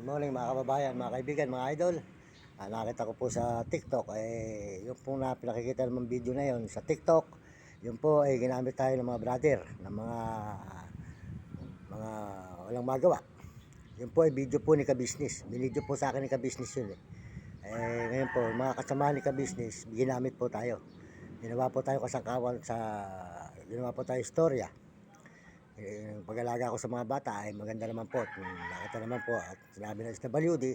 morning mga kababayan, mga kaibigan, mga idol. Nakita ko po sa TikTok, yung po na pinakikita naman video na yon sa TikTok, yun po ay ginamit tayo ng mga brother, ng mga walang magawa. Yun po ay video po ni Ka-Business. Binidyo po sa akin ni Ka-Business yun eh. Ngayon po, mga kasama ni Ka-Business, ginamit po tayo. Ginawa po tayo kasangkawan ginawa po tayo istorya. Yung pag-alaga ko sa mga bata ay maganda naman po. Nakita naman po at sinabi ng SWD,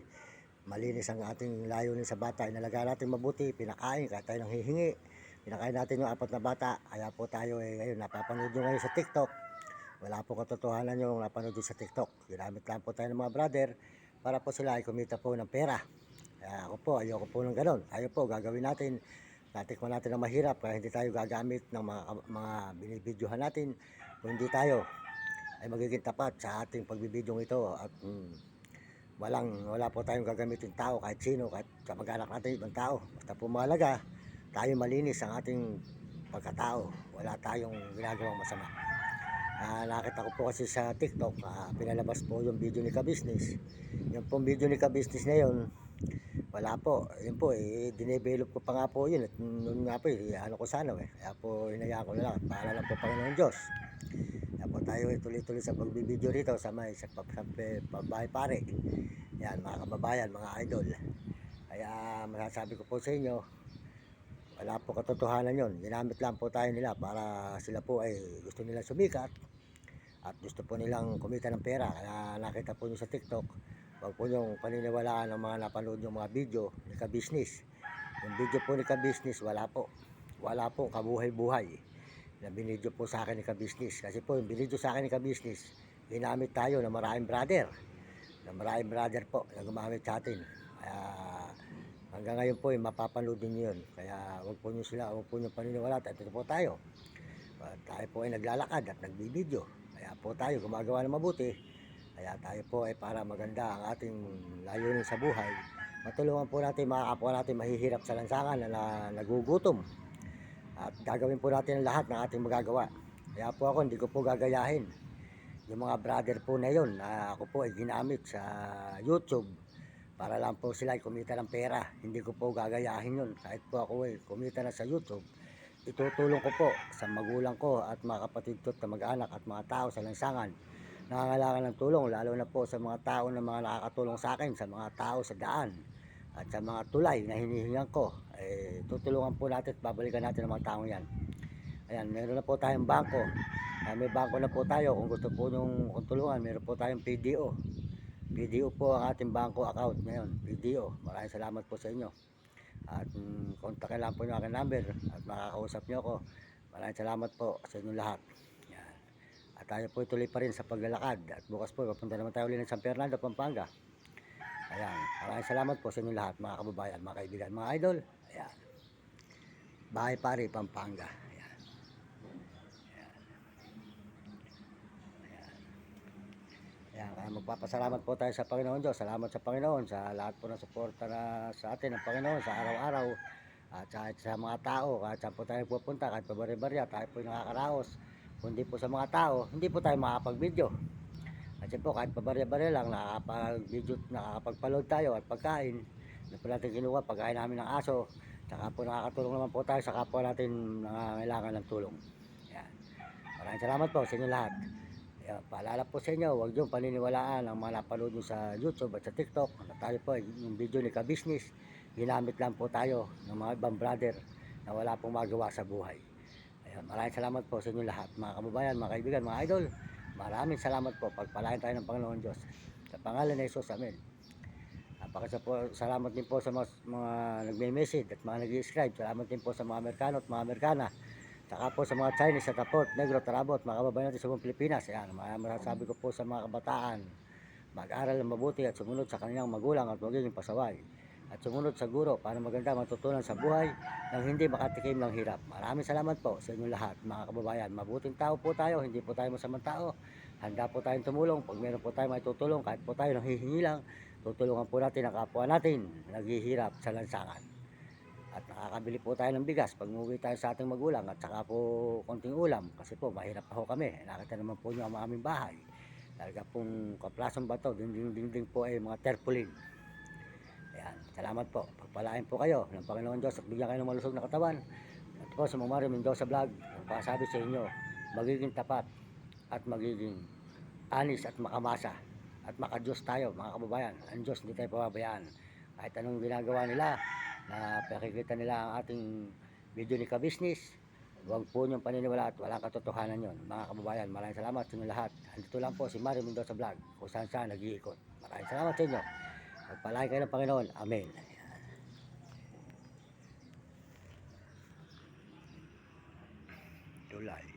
malinis ang ating layunin sa bata. Inalaga natin mabuti, pinakain, kahit tayo nang hihingi. Pinakain natin yung 4 na bata. Kaya po tayo ngayon, napapanood nyo ngayon sa TikTok. Wala po katotohanan yung napanood nyo sa TikTok. Ginamit lang po tayo ng mga brother para po sila ay kumita po ng pera. Kaya ako po, ayoko po ng ganon. Tayo po, gagawin natin. Natikman natin ang mahirap kaya hindi tayo gagamit ng mga binibidyohan natin kung hindi tayo ay magiging tapat sa ating pagbibidyong ito at wala po tayong gagamitin tao kahit sino, kahit kamag-anak natin ibang tao. Basta po mahalaga, tayo malinis ang ating pagkatao. Wala tayong ginagawang masama. Nakita ko po kasi sa TikTok, pinalabas po yung video ni Ka-Business. Yung pong video ni Ka-Business na yun, wala po. Yun po, dinevelop ko pa nga po yun. At noon nga po, ano ko sana Kaya po, hinayaan ko na lang. Paala lang po Panginoon Diyos. Kaya po tayo tuloy-tuloy sa pagbibideo rito sa bahay pare. Yan, mga kababayan, mga idol. Kaya masasabi ko po sa inyo, wala po katotohanan yon. Ginamit lang po tayo nila para sila po ay gusto nilang sumikat at gusto po nilang kumita ng pera. Kaya nakita po nyo sa TikTok, huwag po nyong paniniwalaan ng mga napanood yung mga video ni Ka-Business. Yung video po ni Ka-Business, wala po kabuhay-buhay na binidyo po sa akin ni Ka-Business. Kasi po yung binidyo sa akin ni Ka-Business, ginamit tayo ng maraming brother po na gumamit sa atin. Kaya hanggang ngayon po mapapanood niyo yun. Kaya huwag po nyo paniniwalaan. Ito po tayo. Tayo po ay naglalakad at nagbibideo. Kaya po tayo gumagawa ng mabuti. Kaya tayo po ay para maganda ang ating layunin sa buhay. Matulungan po natin mga kapwa natin mahihirap sa lansangan na nagugutom. At gagawin po natin ang lahat ng ating magagawa. Kaya po ako hindi ko po gagayahin yung mga brother po na yun na ako po ay ginamit sa YouTube para lang po sila ay kumita ng pera. Hindi ko po gagayahin yun. Kahit po ako ay kumita na sa YouTube, itutulong ko po sa magulang ko at mga kapatid ko at mag-anak at mga tao sa lansangan nangangailangan ng tulong, lalo na po sa mga tao na mga nakakatulong sa akin, sa mga tao sa daan at sa mga tulay na hinihingan ko. Tutulungan po natin at babalikan natin ang mga taong yan. Ayan, meron na po tayong bangko. May bangko na po tayo. Kung gusto po nyong tulungan, meron po tayong PDO. PDO po ang ating bangko account ngayon. PDO. Maraming salamat po sa inyo. At kontakin lang po yung aking number at makakausap nyo ako. Maraming salamat po sa inyo lahat. Yan. At tayo po tuloy pa rin sa paglalakad. At bukas po, papunta naman tayo ulit ng San Fernando, Pampanga. Ayan. Maraming salamat po sa inyo lahat, mga kababayan, mga kaibigan, mga idol. Ayan. Bahay Pare, Pampanga. Ayan, kaya magpapasalamat po tayo sa Panginoon Diyos. Salamat sa Panginoon sa lahat po ng suporta na sa atin ng Panginoon sa araw-araw. At sa mga tao, kahit saan po tayo pupunta, kahit pa bari-barya, tayo po nakakaraos. Kundi po sa mga tao, hindi po tayo makakapag-video. Kasi po kahit pa bari-barya lang, nakakapag-video, nakakapag-paload tayo at pagkain. Na po natin kinuha, pagkain namin ng aso. Saka po nakakatulong naman po tayo sa kapwa natin na kailangan ng tulong. Ayan. Maraming salamat po sa inyo lahat. Paalala po sa inyo, huwag niyong paniniwalaan ang mga napanood nyo sa YouTube at sa TikTok. Tayo po, yung video ni Ka-Business, ginamit lang po tayo ng mga ibang brother na wala pong magawa sa buhay. Ayan, maraming salamat po sa inyo lahat, mga kababayan, mga kaibigan, mga idol. Maraming salamat po. Pagpalain tayo ng Panginoon Diyos. Sa pangalan ni Jesus, amen. Salamat din po sa mga nagme-message at mga nag-subscribe. Salamat din po sa mga Amerikano at mga Amerikana. Saka po sa mga Chinese sa Tapot, Negro, Tarabot, mga kababayan natin sa buong Pilipinas. Ayan, masasabi ko po sa mga kabataan, mag-aral ng mabuti at sumunod sa kanilang magulang at magiging pasaway. At sumunod sa guro para maganda matutunan sa buhay nang hindi makatikim ng hirap. Maraming salamat po sa inyo lahat, mga kababayan. Mabuting tao po tayo, hindi po tayo masamang tao. Handa po tayong tumulong. Pag meron po tayo may tutulong, kahit po tayo nanghihingi lang, tutulungan po natin ang kapwa natin naghihirap sa lansangan. At nakakabili po tayo ng bigas pag umuwi tayo sa ating magulang at saka po konting ulam kasi po mahirap pa ho kami. Nakita naman po nyo ang aming bahay. Talaga pong kaplasong bato, dingding po ay mga terpulin. Ayan, salamat po. Pagpalain po kayo ng Panginoon Diyos at bigyan kayo ng malusog na katawan. At po sa Mario Mendoza Vlog, ang pasabi sa inyo, magiging tapat at magiging anis at makamasa at makadiyos tayo mga kababayan. Ang Diyos hindi tayo pababayaan. Kahit anong ginagawa nila, na pakikita nila ang ating video ni Kabisnes, huwag po niyong paniniwala at walang katotohanan yon mga kababayan. Maraming salamat sa inyo lahat. Andito lang po si Mario Mendoza Vlog, kung saan saan nag-iikot. Maraming salamat sa inyo. Pagpalain kayo ng Panginoon. Amen. Tulay.